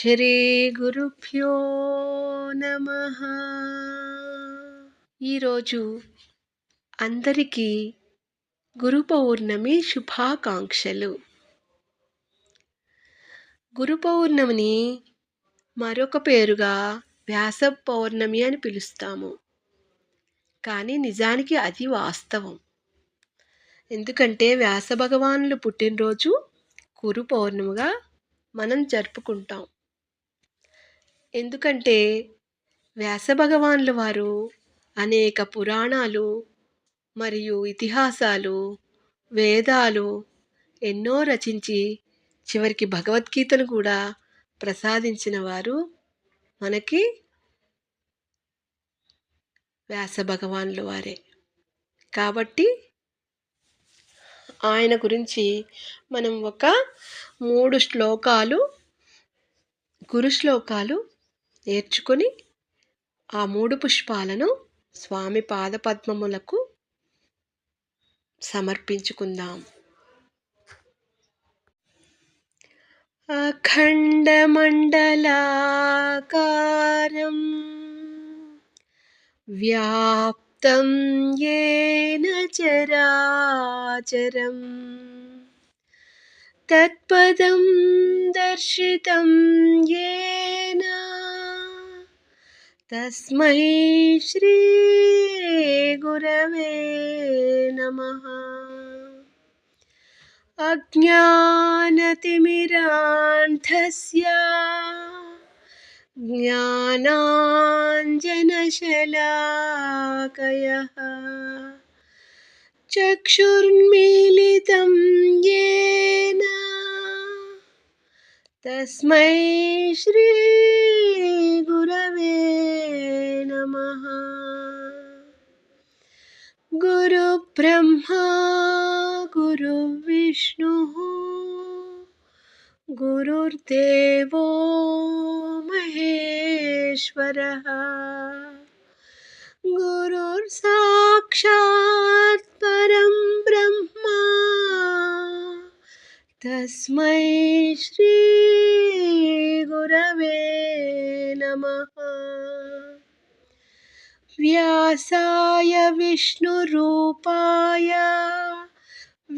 శ్రీ గురుభ్యో నమః. ఈరోజు అందరికీ గురు పౌర్ణమి శుభాకాంక్షలు. గురు పౌర్ణమిని మరొక పేరుగా వ్యాస పౌర్ణమి అని పిలుస్తాము. కానీ నిజానికి అది వాస్తవం. ఎందుకంటే వ్యాస భగవానులు పుట్టినరోజు గురు పౌర్ణమిగా మనం జరుపుకుంటాం. ఎందుకంటే వ్యాస భగవానుల వారు అనేక పురాణాలు మరియు ఇతిహాసాలు, వేదాలు ఎన్నో రచించి చివరికి భగవద్గీతను కూడా ప్రసాదించిన వారు మనకి వ్యాస భగవానుల వారే. కాబట్టి ఆయన గురించి మనం ఒక 3 శ్లోకాలు, గురు శ్లోకాలు నేర్చుకొని ఆ 3 పుష్పాలను స్వామి పాదపద్మములకు సమర్పించుకుందాం. అఖండమండలాకారం వ్యాప్తం యేన చరాచరం తత్పదం దర్శితం యేన తస్మై శ్రీ గురవే నమః. అజ్ఞానతిమిరాంధస్య జ్ఞానాంజనశలాకయః చక్షుర్మిలితం యేన తస్మై శ్రీ గురవే నమః. గురు బ్రహ్మా గురు విష్ణు గురుర్దేవో మహేశ్వరః గురుర్ సాక్షాత్ పరం బ్రహ్మ తస్మై శ్రీ గురవే నమః. వ్యాసాయ విష్ణురూపాయ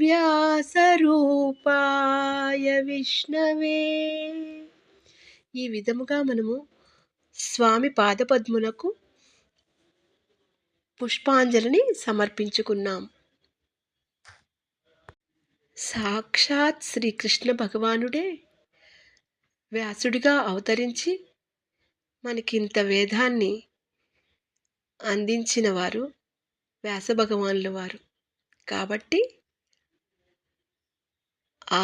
వ్యాసరూపాయ విష్ణవే. ఈ విధముగా మనము స్వామి పాదపద్ములకు పుష్పాంజలిని సమర్పించుకున్నాం. సాక్షాత్ శ్రీకృష్ణ భగవానుడే వ్యాసుడిగా అవతరించి మనకింత వేదాన్ని అందించిన వారు వ్యాస భగవానుల వారు. కాబట్టి ఆ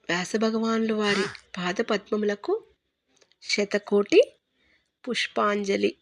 వ్యాస భగవానుల వారి పాదపద్మములకు శతకోటి పుష్పాంజలి.